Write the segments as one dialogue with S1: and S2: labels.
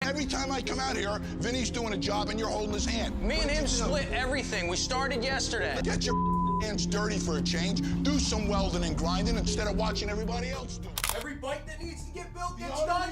S1: Every time I come out here, Vinny's doing a job and you're holding his hand.
S2: Me and him split everything. We started yesterday.
S1: Get your hands dirty for a change. Do some welding and grinding instead of watching everybody else do it.
S3: Every bike that needs to get built gets done.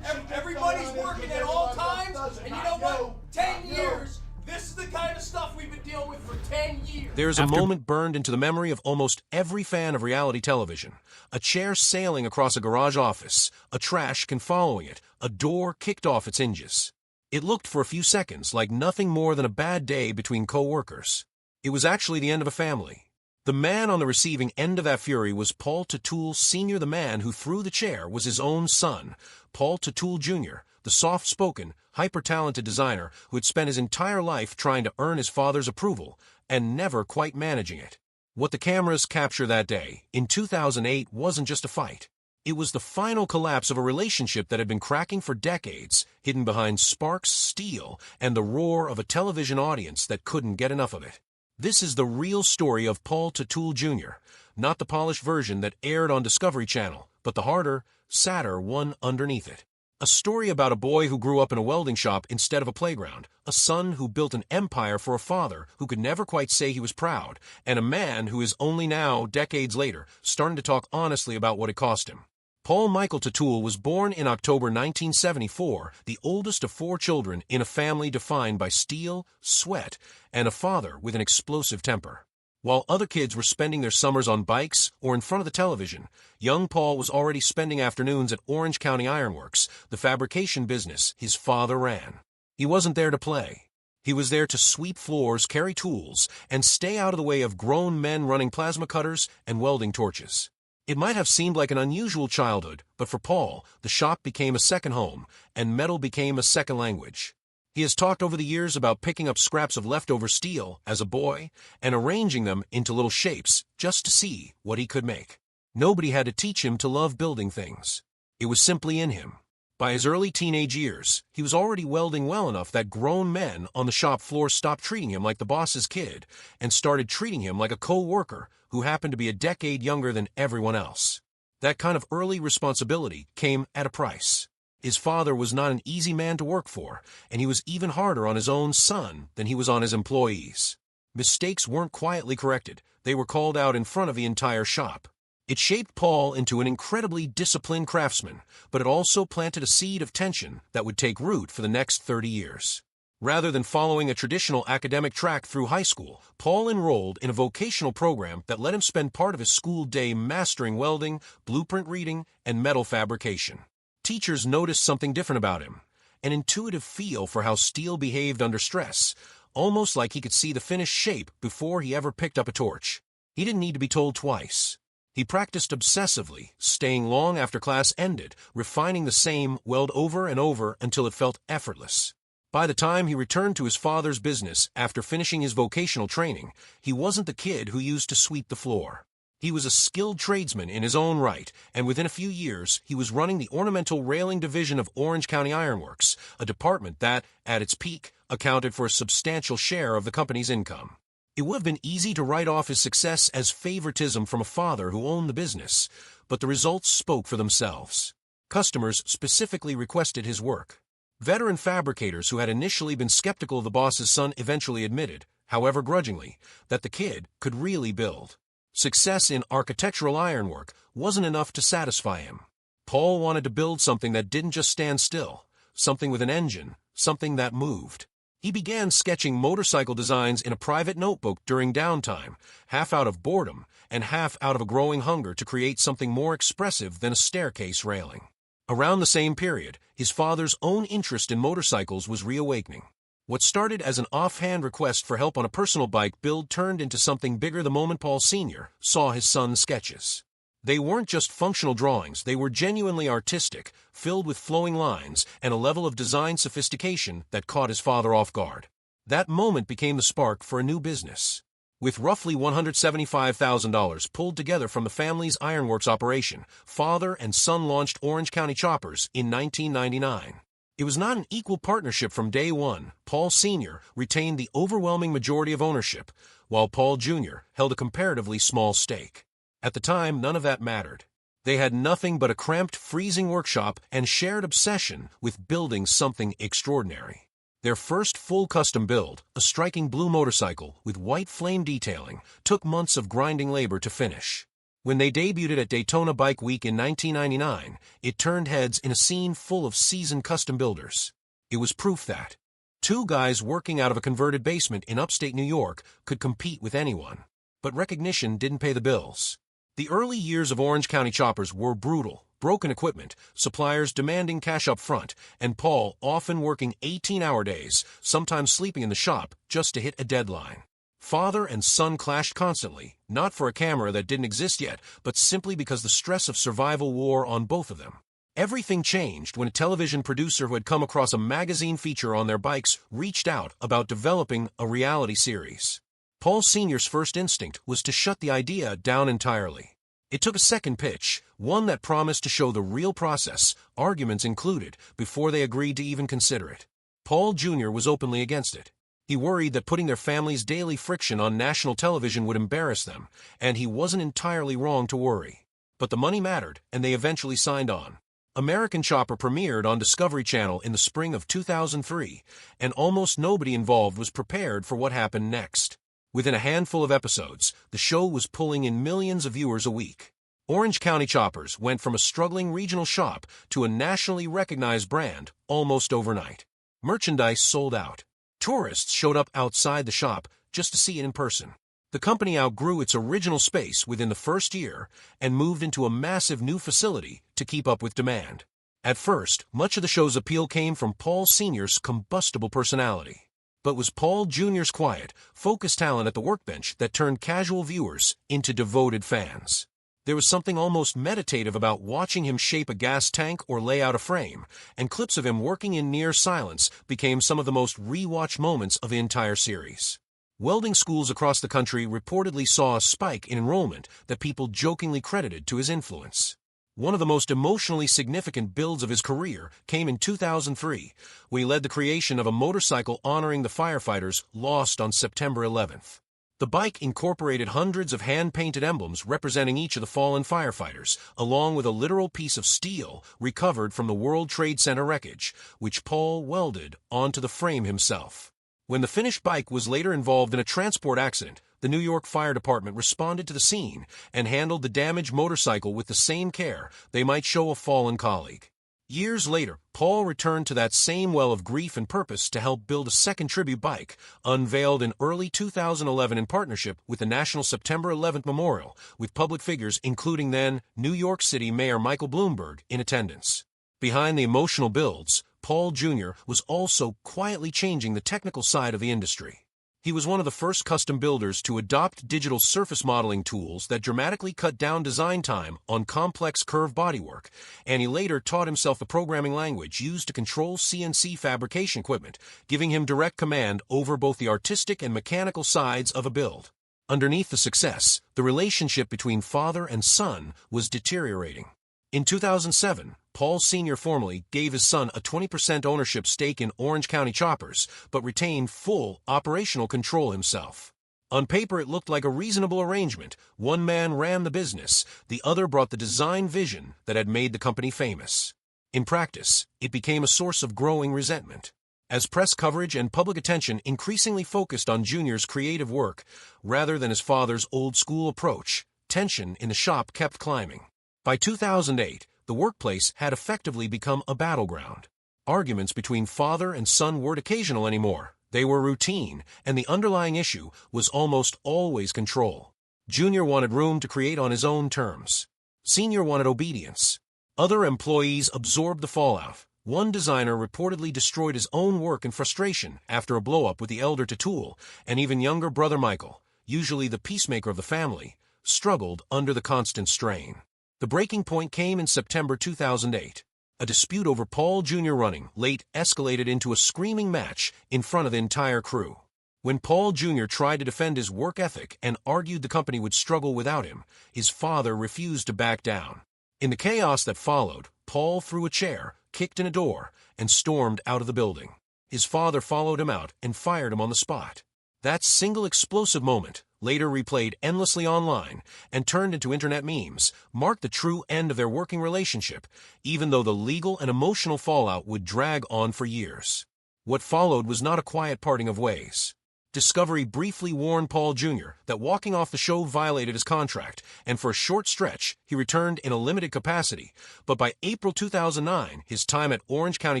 S3: Everybody's working at all times. And you know what? 10 years. This is the kind of stuff we've been dealing with for 10 years.
S4: There's a moment burned into the memory of almost every fan of reality television. A chair sailing across a garage office, a trash can following it, a door kicked off its hinges. It looked for a few seconds like nothing more than a bad day between co-workers. It was actually the end of a family. The man on the receiving end of that fury was Paul Teutul Sr. The man who threw the chair was his own son, Paul Teutul Jr., the soft-spoken, hyper-talented designer who had spent his entire life trying to earn his father's approval and never quite managing it. What the cameras captured that day, in 2008, wasn't just a fight. It was the final collapse of a relationship that had been cracking for decades, hidden behind sparks, steel, and the roar of a television audience that couldn't get enough of it. This is the real story of Paul Teutul Jr., not the polished version that aired on Discovery Channel, but the harder, sadder one underneath it. A story about a boy who grew up in a welding shop instead of a playground, a son who built an empire for a father who could never quite say he was proud, and a man who is only now, decades later, starting to talk honestly about what it cost him. Paul Michael Teutul was born in October 1974, the oldest of 4 children in a family defined by steel, sweat, and a father with an explosive temper. While other kids were spending their summers on bikes or in front of the television, young Paul was already spending afternoons at Orange County Iron Works, the fabrication business his father ran. He wasn't there to play. He was there to sweep floors, carry tools, and stay out of the way of grown men running plasma cutters and welding torches. It might have seemed like an unusual childhood, but for Paul, the shop became a second home, and metal became a second language. He has talked over the years about picking up scraps of leftover steel as a boy and arranging them into little shapes just to see what he could make. Nobody had to teach him to love building things. It was simply in him. By his early teenage years, he was already welding well enough that grown men on the shop floor stopped treating him like the boss's kid and started treating him like a co-worker who happened to be a decade younger than everyone else. That kind of early responsibility came at a price. His father was not an easy man to work for, and he was even harder on his own son than he was on his employees. Mistakes weren't quietly corrected. They were called out in front of the entire shop. It shaped Paul into an incredibly disciplined craftsman, but it also planted a seed of tension that would take root for the next 30 years. Rather than following a traditional academic track through high school, Paul enrolled in a vocational program that let him spend part of his school day mastering welding, blueprint reading, and metal fabrication. Teachers noticed something different about him, an intuitive feel for how steel behaved under stress, almost like he could see the finished shape before he ever picked up a torch. He didn't need to be told twice. He practiced obsessively, staying long after class ended, refining the same weld over and over until it felt effortless. By the time he returned to his father's business after finishing his vocational training, he wasn't the kid who used to sweep the floor. He was a skilled tradesman in his own right, and within a few years, he was running the ornamental railing division of Orange County Iron Works, a department that, at its peak, accounted for a substantial share of the company's income. It would have been easy to write off his success as favoritism from a father who owned the business, but the results spoke for themselves. Customers specifically requested his work. Veteran fabricators who had initially been skeptical of the boss's son eventually admitted, however grudgingly, that the kid could really build. Success in architectural ironwork wasn't enough to satisfy him. Paul wanted to build something that didn't just stand still, something with an engine, something that moved. He began sketching motorcycle designs in a private notebook during downtime, half out of boredom and half out of a growing hunger to create something more expressive than a staircase railing. Around the same period, his father's own interest in motorcycles was reawakening. What started as an offhand request for help on a personal bike build turned into something bigger the moment Paul Sr. saw his son's sketches. They weren't just functional drawings, they were genuinely artistic, filled with flowing lines and a level of design sophistication that caught his father off guard. That moment became the spark for a new business. With roughly $175,000 pulled together from the family's ironworks operation, father and son launched Orange County Choppers in 1999. It was not an equal partnership from day one. Paul Sr. retained the overwhelming majority of ownership, while Paul Jr. held a comparatively small stake. At the time, none of that mattered. They had nothing but a cramped, freezing workshop and shared obsession with building something extraordinary. Their first full custom build, a striking blue motorcycle with white flame detailing, took months of grinding labor to finish. When they debuted at Daytona Bike Week in 1999, it turned heads in a scene full of seasoned custom builders. It was proof that two guys working out of a converted basement in upstate New York could compete with anyone. But recognition didn't pay the bills. The early years of Orange County Choppers were brutal. Broken equipment, suppliers demanding cash up front, and Paul often working 18-hour days, sometimes sleeping in the shop just to hit a deadline. Father and son clashed constantly, not for a camera that didn't exist yet, but simply because the stress of survival wore on both of them. Everything changed when a television producer who had come across a magazine feature on their bikes reached out about developing a reality series. Paul Sr.'s first instinct was to shut the idea down entirely. It took a second pitch, one that promised to show the real process, arguments included, before they agreed to even consider it. Paul Jr. was openly against it. He worried that putting their family's daily friction on national television would embarrass them, and he wasn't entirely wrong to worry. But the money mattered, and they eventually signed on. American Chopper premiered on Discovery Channel in the spring of 2003, and almost nobody involved was prepared for what happened next. Within a handful of episodes, the show was pulling in millions of viewers a week. Orange County Choppers went from a struggling regional shop to a nationally recognized brand almost overnight. Merchandise sold out. Tourists showed up outside the shop just to see it in person. The company outgrew its original space within the first year and moved into a massive new facility to keep up with demand. At first, much of the show's appeal came from Paul Sr.'s combustible personality. But it was Paul Jr.'s quiet, focused talent at the workbench that turned casual viewers into devoted fans. There was something almost meditative about watching him shape a gas tank or lay out a frame, and clips of him working in near silence became some of the most rewatched moments of the entire series. Welding schools across the country reportedly saw a spike in enrollment that people jokingly credited to his influence. One of the most emotionally significant builds of his career came in 2003, when he led the creation of a motorcycle honoring the firefighters lost on September 11th. The bike incorporated hundreds of hand-painted emblems representing each of the fallen firefighters, along with a literal piece of steel recovered from the World Trade Center wreckage, which Paul welded onto the frame himself. When the finished bike was later involved in a transport accident, the New York Fire Department responded to the scene and handled the damaged motorcycle with the same care they might show a fallen colleague. Years later, Paul returned to that same well of grief and purpose to help build a second tribute bike, unveiled in early 2011 in partnership with the National September 11th Memorial, with public figures including then New York City Mayor Michael Bloomberg in attendance. Behind the emotional builds, Paul Jr. was also quietly changing the technical side of the industry. He was one of the first custom builders to adopt digital surface modeling tools that dramatically cut down design time on complex curved bodywork, and he later taught himself the programming language used to control CNC fabrication equipment, giving him direct command over both the artistic and mechanical sides of a build. Underneath the success, the relationship between father and son was deteriorating. In 2007, Paul Sr. formally gave his son a 20% ownership stake in Orange County Choppers, but retained full operational control himself. On paper, it looked like a reasonable arrangement. One man ran the business, the other brought the design vision that had made the company famous. In practice, it became a source of growing resentment. As press coverage and public attention increasingly focused on Jr.'s creative work, rather than his father's old-school approach, tension in the shop kept climbing. By 2008, the workplace had effectively become a battleground. Arguments between father and son weren't occasional anymore. They were routine, and the underlying issue was almost always control. Jr. wanted room to create on his own terms. Sr. wanted obedience. Other employees absorbed the fallout. One designer reportedly destroyed his own work in frustration after a blow-up with the elder Teutul, and even younger brother Michael, usually the peacemaker of the family, struggled under the constant strain. The breaking point came in September 2008. A dispute over Paul Jr. running late escalated into a screaming match in front of the entire crew. When Paul Jr. tried to defend his work ethic and argued the company would struggle without him, his father refused to back down. In the chaos that followed, Paul threw a chair, kicked in a door, and stormed out of the building. His father followed him out and fired him on the spot. That single explosive moment later replayed endlessly online and turned into internet memes, marked the true end of their working relationship, even though the legal and emotional fallout would drag on for years. What followed was not a quiet parting of ways. Discovery briefly warned Paul Jr. that walking off the show violated his contract, and for a short stretch, he returned in a limited capacity, but by April 2009, his time at Orange County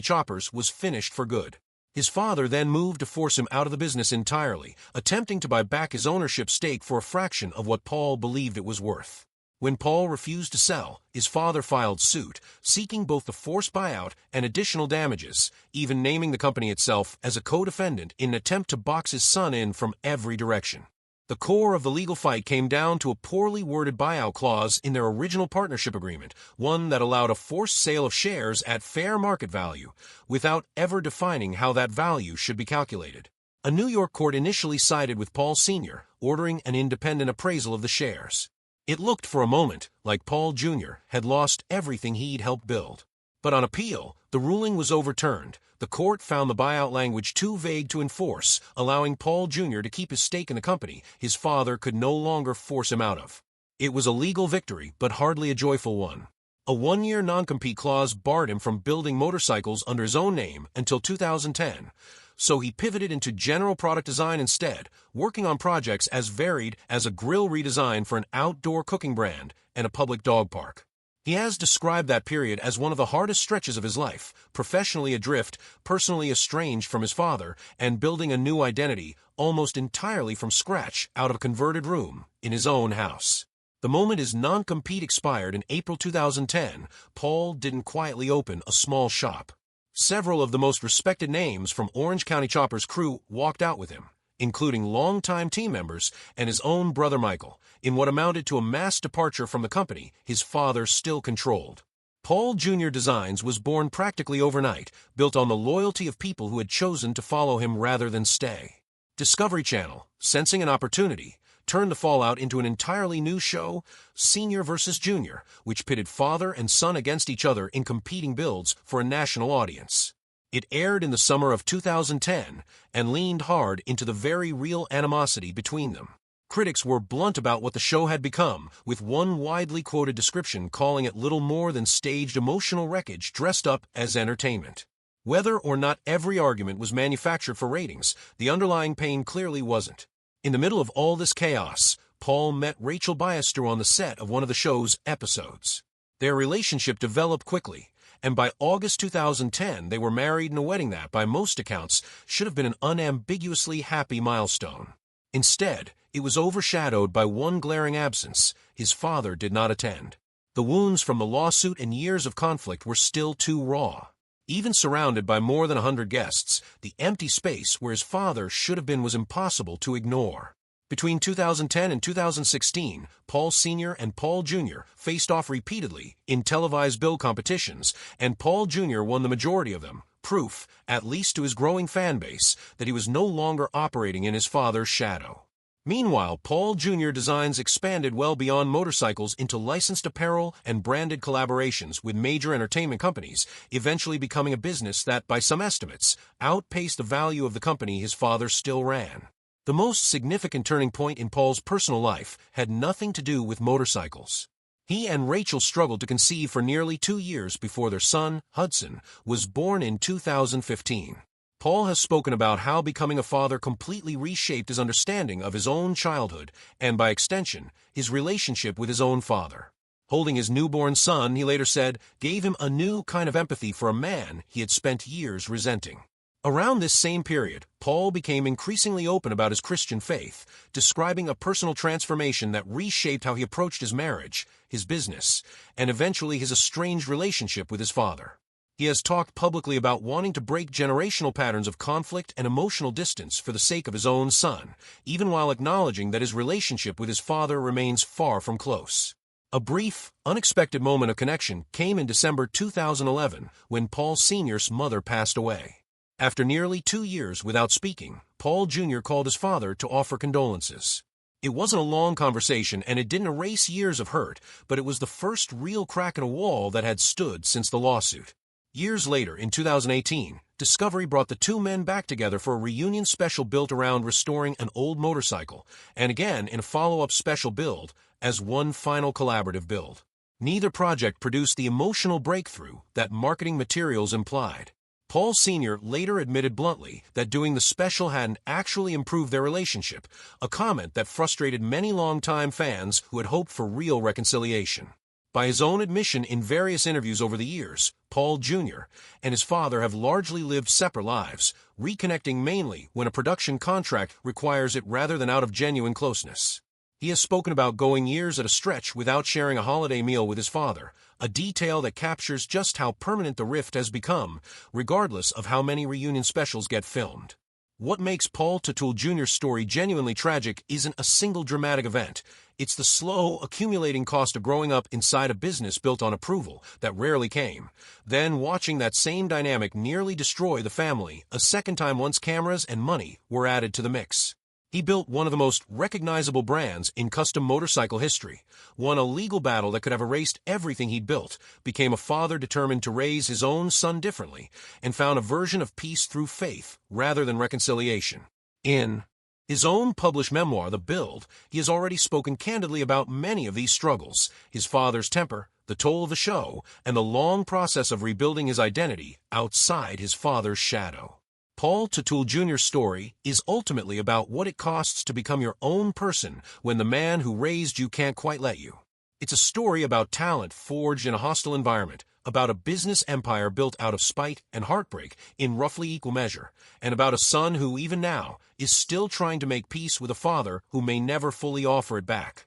S4: Choppers was finished for good. His father then moved to force him out of the business entirely, attempting to buy back his ownership stake for a fraction of what Paul believed it was worth. When Paul refused to sell, his father filed suit, seeking both the forced buyout and additional damages, even naming the company itself as a co-defendant in an attempt to box his son in from every direction. The core of the legal fight came down to a poorly worded buyout clause in their original partnership agreement, one that allowed a forced sale of shares at fair market value, without ever defining how that value should be calculated. A New York court initially sided with Paul Sr., ordering an independent appraisal of the shares. It looked for a moment like Paul Jr. had lost everything he'd helped build. But on appeal, the ruling was overturned. The court found the buyout language too vague to enforce, allowing Paul Jr. to keep his stake in the company his father could no longer force him out of. It was a legal victory, but hardly a joyful one. A one-year non-compete clause barred him from building motorcycles under his own name until 2010. So he pivoted into general product design instead, working on projects as varied as a grill redesign for an outdoor cooking brand and a public dog park. He has described that period as one of the hardest stretches of his life, professionally adrift, personally estranged from his father, and building a new identity almost entirely from scratch out of a converted room in his own house. The moment his non-compete expired in April 2010, Paul didn't quietly open a small shop. Several of the most respected names from Orange County Choppers' crew walked out with him, including longtime team members and his own brother Michael, in what amounted to a mass departure from the company his father still controlled. Paul Jr. Designs was born practically overnight, built on the loyalty of people who had chosen to follow him rather than stay. Discovery Channel, sensing an opportunity, turned the fallout into an entirely new show, Senior vs. Junior, which pitted father and son against each other in competing builds for a national audience. It aired in the summer of 2010 and leaned hard into the very real animosity between them. Critics were blunt about what the show had become, with one widely quoted description calling it little more than staged emotional wreckage dressed up as entertainment. Whether or not every argument was manufactured for ratings, the underlying pain clearly wasn't. In the middle of all this chaos, Paul met Rachel Biester on the set of one of the show's episodes. Their relationship developed quickly, and by August 2010 they were married in a wedding that, by most accounts, should have been an unambiguously happy milestone. Instead, it was overshadowed by one glaring absence: his father did not attend. The wounds from the lawsuit and years of conflict were still too raw. Even surrounded by more than 100 guests, the empty space where his father should have been was impossible to ignore. Between 2010 and 2016, Paul Sr. and Paul Jr. faced off repeatedly in televised build competitions, and Paul Jr. won the majority of them, proof, at least to his growing fan base, that he was no longer operating in his father's shadow. Meanwhile, Paul Jr. Designs expanded well beyond motorcycles into licensed apparel and branded collaborations with major entertainment companies, eventually becoming a business that, by some estimates, outpaced the value of the company his father still ran. The most significant turning point in Paul's personal life had nothing to do with motorcycles. He and Rachel struggled to conceive for nearly 2 years before their son, Hudson, was born in 2015. Paul has spoken about how becoming a father completely reshaped his understanding of his own childhood and, by extension, his relationship with his own father. Holding his newborn son, he later said, gave him a new kind of empathy for a man he had spent years resenting. Around this same period, Paul became increasingly open about his Christian faith, describing a personal transformation that reshaped how he approached his marriage, his business, and eventually his estranged relationship with his father. He has talked publicly about wanting to break generational patterns of conflict and emotional distance for the sake of his own son, even while acknowledging that his relationship with his father remains far from close. A brief, unexpected moment of connection came in December 2011 when Paul Sr.'s mother passed away. After nearly 2 years without speaking, Paul Jr. called his father to offer condolences. It wasn't a long conversation, and it didn't erase years of hurt, but it was the first real crack in a wall that had stood since the lawsuit. Years later, in 2018, Discovery brought the two men back together for a reunion special built around restoring an old motorcycle, and again in a follow-up special build as one final collaborative build. Neither project produced the emotional breakthrough that marketing materials implied. Paul Sr. later admitted bluntly that doing the special hadn't actually improved their relationship, a comment that frustrated many longtime fans who had hoped for real reconciliation. By his own admission in various interviews over the years, Paul Jr. and his father have largely lived separate lives, reconnecting mainly when a production contract requires it rather than out of genuine closeness. He has spoken about going years at a stretch without sharing a holiday meal with his father, a detail that captures just how permanent the rift has become, regardless of how many reunion specials get filmed. What makes Paul Teutul Jr.'s story genuinely tragic isn't a single dramatic event. It's the slow, accumulating cost of growing up inside a business built on approval that rarely came, then watching that same dynamic nearly destroy the family a second time once cameras and money were added to the mix. He built one of the most recognizable brands in custom motorcycle history, won a legal battle that could have erased everything he'd built, became a father determined to raise his own son differently, and found a version of peace through faith rather than reconciliation. In his own published memoir, The Build, he has already spoken candidly about many of these struggles, his father's temper, the toll of the show, and the long process of rebuilding his identity outside his father's shadow. Paul Teutul Jr.'s story is ultimately about what it costs to become your own person when the man who raised you can't quite let you. It's a story about talent forged in a hostile environment, about a business empire built out of spite and heartbreak in roughly equal measure, and about a son who, even now, is still trying to make peace with a father who may never fully offer it back.